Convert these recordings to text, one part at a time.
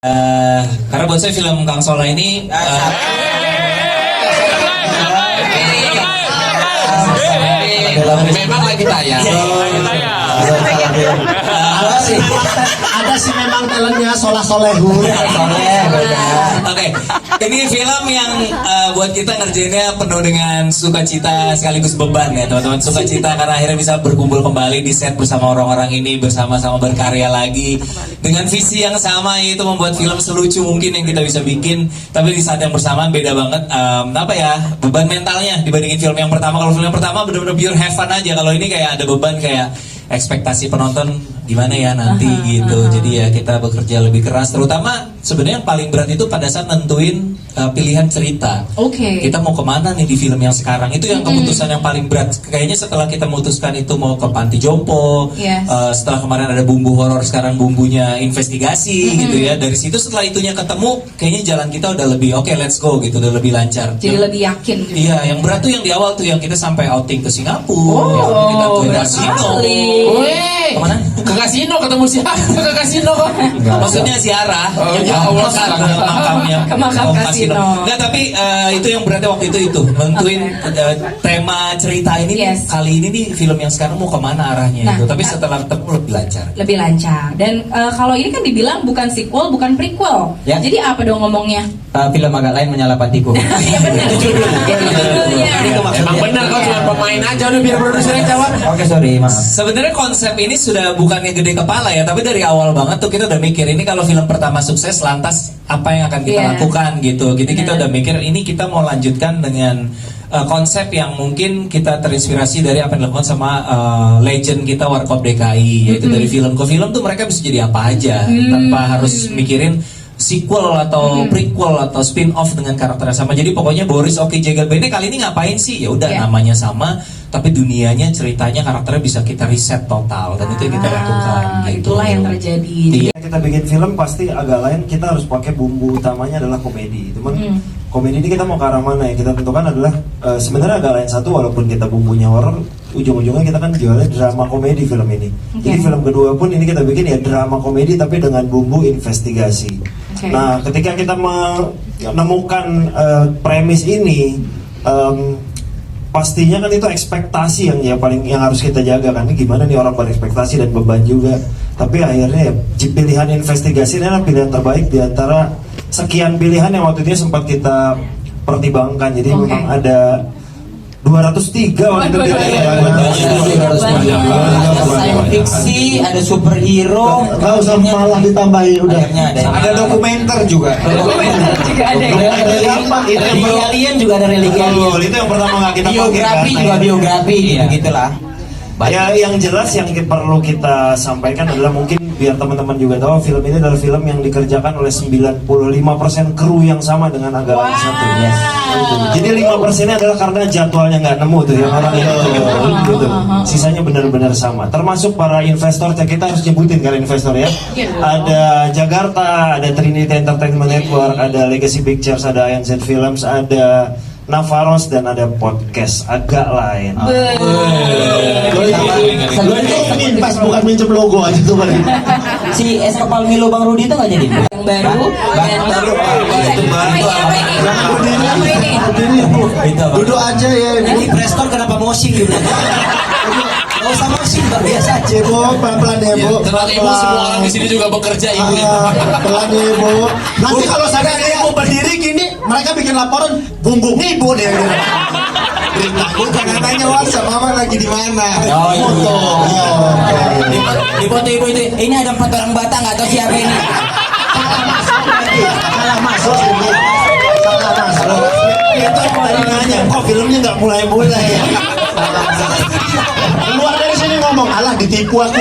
Karena buat saya film Kang Sola ini memang lagi tayang. Ada sih memang talentnya Solehun. Oke, ini film yang buat kita ngerjainnya penuh dengan sukacita sekaligus beban ya teman-teman. Sukacita karena akhirnya bisa berkumpul kembali di set bersama orang-orang ini, bersama-sama berkarya lagi dengan visi yang sama, yaitu membuat film selucu mungkin yang kita bisa bikin. Tapi di saat yang bersamaan beda banget apa ya, beban mentalnya dibandingin film yang pertama. Kalau film yang pertama benar-benar pure have fun aja. Kalau ini kayak ada beban, kayak ekspektasi penonton gimana ya nanti gitu. Jadi ya kita bekerja lebih keras. Terutama sebenarnya yang paling berat itu pada saat nentuin pilihan cerita. Kita mau kemana nih di film yang sekarang? Itu yang keputusan yang paling berat. Kayaknya setelah kita memutuskan itu mau ke panti jompo, setelah kemarin ada bumbu horor, sekarang bumbunya investigasi gitu ya. Dari situ setelah itunya ketemu, kayaknya jalan kita udah lebih oke, let's go gitu, udah lebih lancar. Jadi lebih yakin gitu. Iya, yang berat tuh yang di awal tuh, yang kita sampai outing ke Singapura, yang kita ke kasino. Kemana? Ke kasino ketemu siapa? Ke kasino kan? Maksudnya ziarah. Ke makam kasino. Enggak, tapi itu yang beratnya waktu itu nentuin tema cerita ini kali ini nih film yang sekarang mau kemana arahnya itu. Tapi setelah ketemu lebih lancar. Lebih lancar. Dan kalau ini kan dibilang bukan sequel, bukan prequel. Jadi apa dong ngomongnya? Film agak lain menyalahpatiku. Iya benar. Emang benar kok, cuma pemain aja udah biar produsernya jawab. Oke, sorry, maaf. Sebenarnya konsep ini sudah bukannya gede kepala ya, tapi dari awal banget tuh kita udah mikir ini kalau film pertama sukses, lantas apa yang akan kita lakukan gitu. Jadi kita udah mikir ini kita mau lanjutkan dengan konsep yang mungkin kita terinspirasi dari apa yang dilakukan sama legend kita Warkop DKI, yaitu dari film ke film tuh mereka bisa jadi apa aja tanpa harus mikirin sequel atau prequel atau spin-off dengan karakter yang sama. Jadi pokoknya Boris Oki Jegal Bene kali ini ngapain sih? Ya udah namanya sama, tapi dunianya, ceritanya, karakternya bisa kita riset total, dan itu yang kita lakukan. Gitu. Itulah yang terjadi. Iya. Kita bikin film pasti agak lain, kita harus pakai bumbu utamanya adalah komedi. Cuman komedi ini kita mau ke arah mana ya? Kita tentukan adalah sebenarnya agak lain satu, walaupun kita bumbunya horror, ujung-ujungnya kita kan jualnya drama komedi film ini. Jadi film kedua pun ini kita bikin ya drama komedi tapi dengan bumbu investigasi. Nah, ketika kita menemukan premis ini, pastinya kan itu ekspektasi yang harus kita jaga kan. Ini gimana nih orang berekspektasi dan beban juga. Tapi akhirnya ya, pilihan investigasi ini adalah pilihan terbaik di antara sekian pilihan yang waktu itu sempat kita pertimbangkan. Jadi memang ada 203 waktu itu. Ada fiksi, ada superhero. Nggak usah malah ditambahin udah. Ada dokumenter juga. Religi alien juga ada religi alien. Itu yang pertama nggak kita biografi juga biografi begitulah. Ya, yang jelas yang perlu kita sampaikan adalah mungkin biar teman-teman juga tahu film ini adalah film yang dikerjakan oleh 95% kru yang sama dengan Agak Lain Satu. Jadi 5%-nya adalah karena jadwalnya nggak nemu tuh yang orang itu. Gitu. Sisanya benar-benar sama. Termasuk para investor, kita harus nyebutin kan investor ya. Ada Jakarta, ada Trinity Entertainment Network, ada Legacy Pictures, ada ANZ Films, ada Navaros, dan ada podcast Agak Lain. Sebelumnya pas bukan minjem logo aja tuh kan. Si es kepal Milo Bang Rudi itu nggak jadi? Yang baru. Duduk aja ya. Ini Preston kenapa moshing gitu? Gak usah moshing, biasa aja. Bu, pelan-pelan ya Bu. Tenang ibu, semua orang di sini juga bekerja ibu. Pelan ya Bu. Nanti kalau saya ibu berdiri gini, mereka bikin laporan bumbung ibu deh. Beritahu jangan nanya WhatsApp mama lagi di mana. Oh iya. Di foto ibu itu, ini ada 4 orang Batak nggak tahu siapa ini. Salah masuk sini. Salah masuk. Itu tadi nanya, kok filmnya nggak mulai-mulai ya? Keluar dari sini ngomong, alah ditipu aku.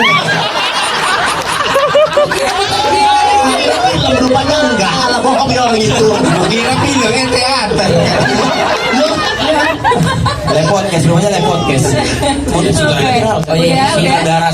Film rupanya enggak, alah bohong ya orang itu. Kira filmnya teater. Podcast, rumahnya live podcast. Oh iya,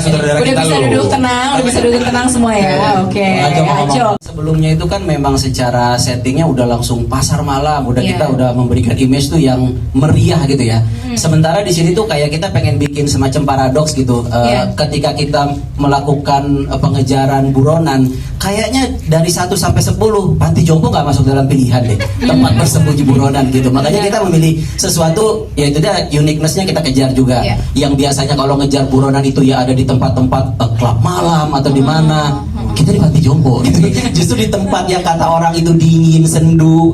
saudara kita udah bisa duduk tenang, semua ya. Oke. Aco. sebelumnya itu kan memang secara settingnya udah langsung pasar malam, udah Iya. kita udah memberikan image tuh yang meriah gitu ya. Sementara di sini tuh kayak kita pengen bikin semacam paradoks gitu. Iya. Ketika kita melakukan pengejaran buronan, kayaknya dari 1 sampai 10 panti jompo nggak masuk dalam pilihan deh, tempat bersembunyi buronan gitu. Makanya kita memilih sesuatu, ya itu dia uniqueness-nya kita kejar juga. Iya. Yang biasanya kalau ngejar buronan itu ya ada di tempat-tempat klub malam atau di mana, kita di panti jompo gitu. Justru di tempat yang kata orang itu dingin, sendu,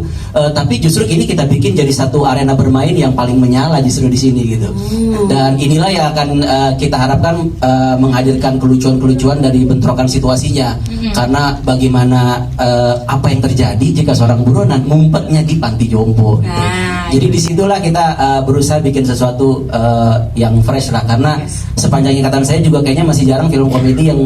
tapi justru ini kita bikin jadi satu arena bermain yang paling menyala justru di sini gitu. Dan inilah yang akan kita harapkan menghadirkan kelucuan-kelucuan dari bentrokan situasinya. Karena bagaimana apa yang terjadi jika seorang buronan ngumpetnya di panti jompo gitu. Nah, Jadi disitulah kita berusaha bikin sesuatu yang fresh lah, karena sepanjang ingatan saya juga kayaknya masih jarang film komedi yang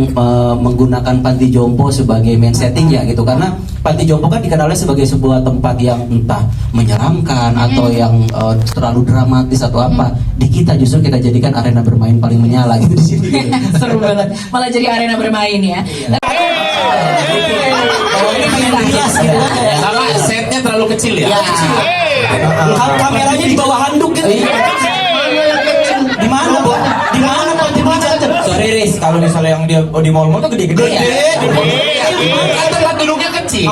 menggunakan panti jompo sebagai main setting ya gitu. Karena panti jompo kan dikenalnya sebagai sebuah tempat yang entah menyeramkan atau yang terlalu dramatis atau apa. Di kita justru kita jadikan arena bermain paling menyala gitu di sini. Gitu. seru banget. Malah jadi arena bermain ya. Kalau ini pengen jelas gitu. Sama setnya terlalu kecil ya. Ya. Kameranya di bawah handuk gitu. Di mana, Bu? Di mana panti pijat? Sorry, Riz, kalau misalnya yang di mall-mall tuh gede-gede ya. Kan tempat duduknya kecil.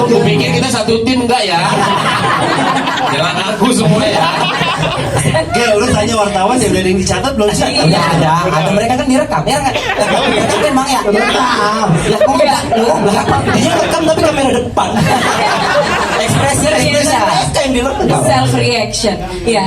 Aku pikir kita satu tim enggak ya? Jangan aku semua ya. Oke, lu tanya wartawan ya udah ada yang dicatat belum sih? Udah ada mereka kan direkam ya kan? Itu emang ya? Direkam. Lah kok enggak? Lah apa? Dia rekam tapi kamera depan. Ekspresi mereka yang direkam. Self reaction. Ya.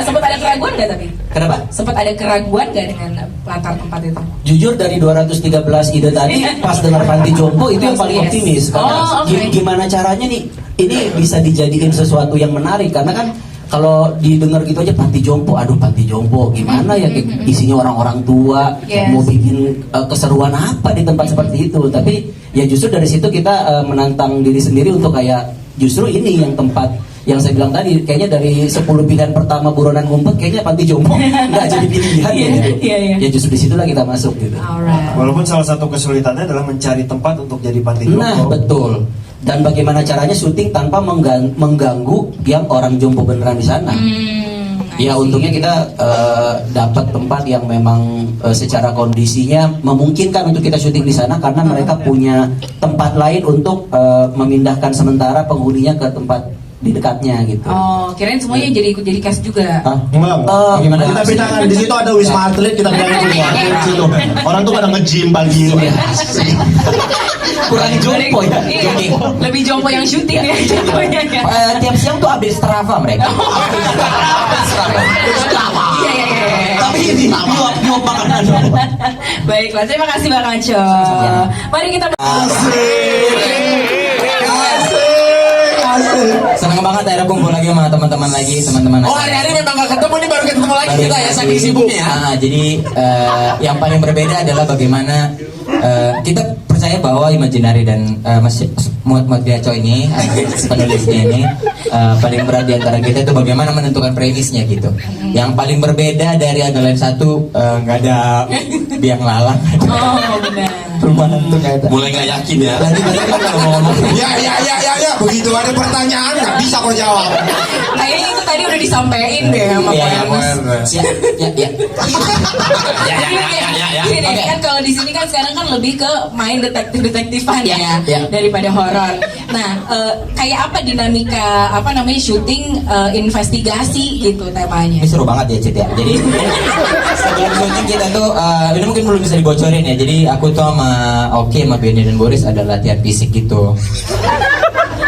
Sempat ada keraguan nggak tapi? Kenapa? Sempat ada keraguan nggak dengan latar tempat itu? Jujur dari 213 ide tadi pas dengar panti jompo itu yang paling Yes. optimis. Karena Oh, oke. gimana caranya nih ini bisa dijadiin sesuatu yang menarik, karena kan kalau didengar gitu aja panti jompo, aduh panti jompo gimana ya, isinya orang-orang tua, Yes. mau bikin keseruan apa di tempat seperti itu. Tapi ya justru dari situ kita menantang diri sendiri untuk kayak justru ini yang tempat yang saya bilang tadi, kayaknya dari 10 pilihan pertama buronan ngumpet kayaknya panti jompo nggak jadi pilihan Iya, gitu. iya, iya. Ya justru disitulah kita masuk gitu. Alright. Walaupun salah satu kesulitannya adalah mencari tempat untuk jadi panti jompo. Nah betul. Dan bagaimana caranya syuting tanpa mengganggu yang orang jompo beneran di sana. Ya untungnya kita dapat tempat yang memang secara kondisinya memungkinkan untuk kita syuting di sana, karena mereka punya tempat lain untuk memindahkan sementara penghuninya ke tempat di dekatnya gitu. Oh, kirain semuanya jadi ikut jadi cast juga. Hah? Enggak, Gimana? kita bedakan di situ ada wisma atlet, kita bedakan semua di situ. Orang tuh pada nge-gym pagi. Kurang jompo ya. Iya, Jogging. lebih jompo yang syuting ya jomponya ya. Tiap siang tuh update Strava mereka. Iya, iya, iya. Tapi ini nyuap makanan. Baiklah, terima kasih Bang Aco. Mari kita Senang banget akhirnya kumpul lagi sama teman-teman teman-teman. Oh hari-hari memang gak ketemu nih, baru ketemu lagi kita ya, saking sibuknya ya. Jadi yang paling berbeda adalah bagaimana kita percaya bahwa Imaginary dan Mas Diaco ini penulisnya ini paling berat di antara kita itu bagaimana menentukan premisnya gitu. Yang paling berbeda dari Adalah satu nggak ada biang lalang. Oh, benar. Perubahan tuh kayak Mulai gak yakin ya. Tadi kan kalau mau ngomong Ya, begitu ada pertanyaan nggak bisa kau jawab. Kayaknya itu tadi udah disampaikan deh sama Iya, Pak Amos. ya. Gini deh, Oke. kan kalau di sini kan sekarang kan lebih ke main detektifan Ya, ya, ya. daripada horor. Nah, kayak apa dinamika syuting investigasi gitu temanya? Ini seru banget ya Cit ya. Jadi sebelum syuting kita tuh ini mungkin belum bisa dibocorin ya. Jadi aku tuh sama Oki, sama Benny dan Boris ada latihan fisik gitu.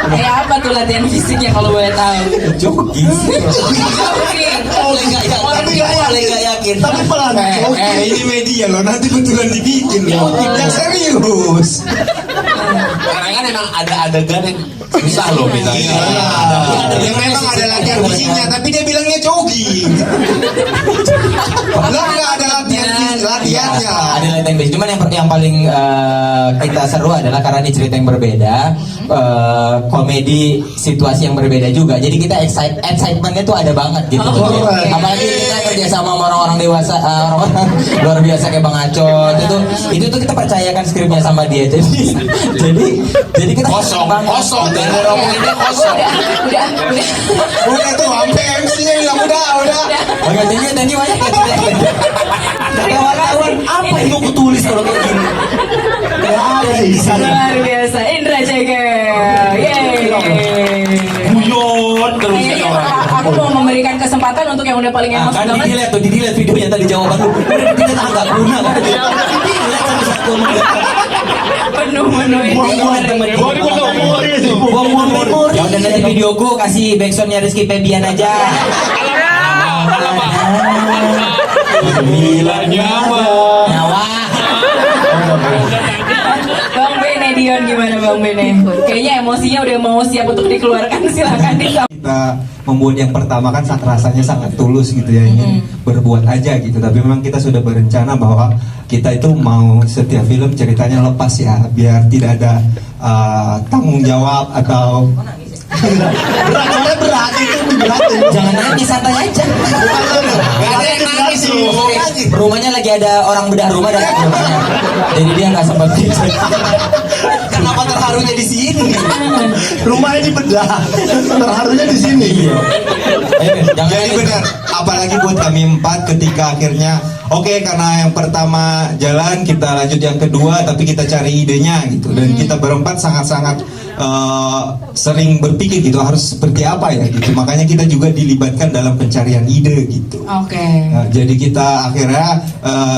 Kayak apa tuh latihan fisiknya kalau boleh tahu? Jogging. Jogging. Boleh nggak yakin. Tapi pelan. ini media loh, nanti betulan dibikin loh. Yang serius. Karena Jangan-jangan emang ada adegan yang susah loh misalnya. Yang memang ada latihan fisiknya, tapi dia bilangnya jogging. Lah nggak ada latihannya. Ada latihan basic. Cuman yang paling kita seru adalah karena ini cerita yang berbeda, komedi situasi yang berbeda juga. Jadi kita excitementnya tuh ada banget gitu. Apalagi kita kerja sama orang-orang dewasa, orang-orang luar biasa kayak Bang Acot itu tuh kita percayakan skripnya sama dia. Jadi kita Kosong dan rombongannya kosong. Udah tuh, sampai MC-nya bilang udah. Oke, thank you banyak ya. Kata wartawan, apa yang mau kutulis kalau kayak gini? Gak ada di sana. Luar biasa, Indra Ceger. Yeay. Guyon terus. Kayaknya aku mau memberikan kesempatan untuk yang udah paling emosi Kan banget. di-delete videonya tadi jawaban lu. Udah di-delete agak guna kok. Di-delete satu-satu. Penuh-penuh ini. Buang-buang memori. Ya udah nanti videoku kasih backsoundnya Rizky Febian aja. Sembilan nyawa. Nyawa. Bang Bene Dion gimana Bang Bene? Kayaknya emosinya udah mau siap untuk dikeluarkan, silakan disampaikan. Kita membuat yang pertama kan rasanya sangat tulus gitu ya, ingin berbuat aja gitu, tapi memang kita sudah berencana bahwa kita itu mau setiap film ceritanya lepas ya, biar tidak ada tanggung jawab atau berat itu berat. Jangan nangis, santai aja. Gak ada yang nangis loh. Rumahnya lagi ada orang bedah rumah dan rumahnya. Jadi dia nggak sempat bikin. Kenapa terharunya di sini? Rumahnya dibedah, terharunya di sini. Jangan Jadi benar, apalagi buat kami 4 ketika akhirnya oke, karena yang pertama jalan, kita lanjut yang kedua, tapi kita cari idenya gitu, dan kita berempat sangat-sangat sering berpikir gitu harus seperti apa ya gitu, makanya kita juga dilibatkan dalam pencarian ide gitu. Oke. Nah, jadi kita akhirnya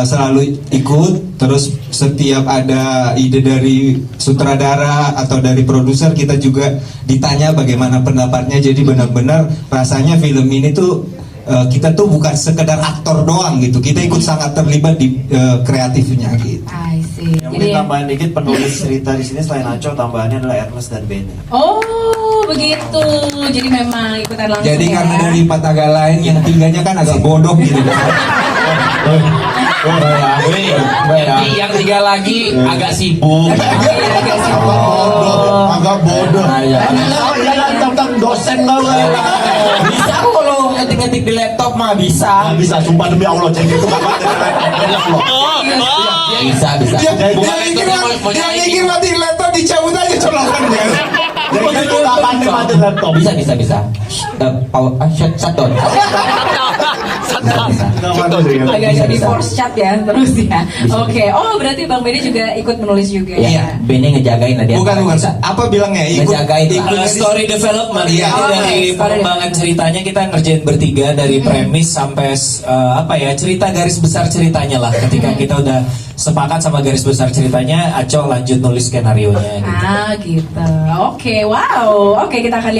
selalu ikut, terus setiap ada ide dari sutradara atau dari produser kita juga ditanya bagaimana pendapatnya. Jadi benar-benar rasanya film ini tuh kita tuh bukan sekedar aktor doang gitu, kita ikut sangat terlibat di kreatifnya gitu. I see. Yang Jadi mungkin tambahan dikit, penulis cerita di sini selain Aco, tambahannya adalah Ernest dan Bene. oh begitu. Jadi memang ikutan langsung. jadi ya? karena dari 4 agak lain yang tiganya kan agak bodoh gitu. Jadi yang 3 lagi agak sibuk. Agak sibuk. Agak bodoh. Jangan tentang dosen kau. Bisa kok kalau ngetik-ngetik di laptop mah bisa. Bisa, sumpah demi Allah, cek itu kapan Bisa. Dia mikir mati laptop dicabut aja colokannya. Jadi itu kapan mati laptop? Bisa. Shutdown. Agak di Bisa. force chat ya terus ya. Oke. Oh berarti Bang Bene juga ikut menulis juga Ya, ya. Bene ngejagain lah dia. Bukan, apa bilangnya? Ngejagain lah. Story development. Iya. Jadi dari Oke, pengembangan ceritanya kita ngerjain bertiga dari premis sampai apa ya, cerita garis besar ceritanya lah. Ketika kita udah sepakat sama garis besar ceritanya, Aco lanjut nulis skenario nya gitu. Ah gitu. Oke, wow. Oke, kita akan lihat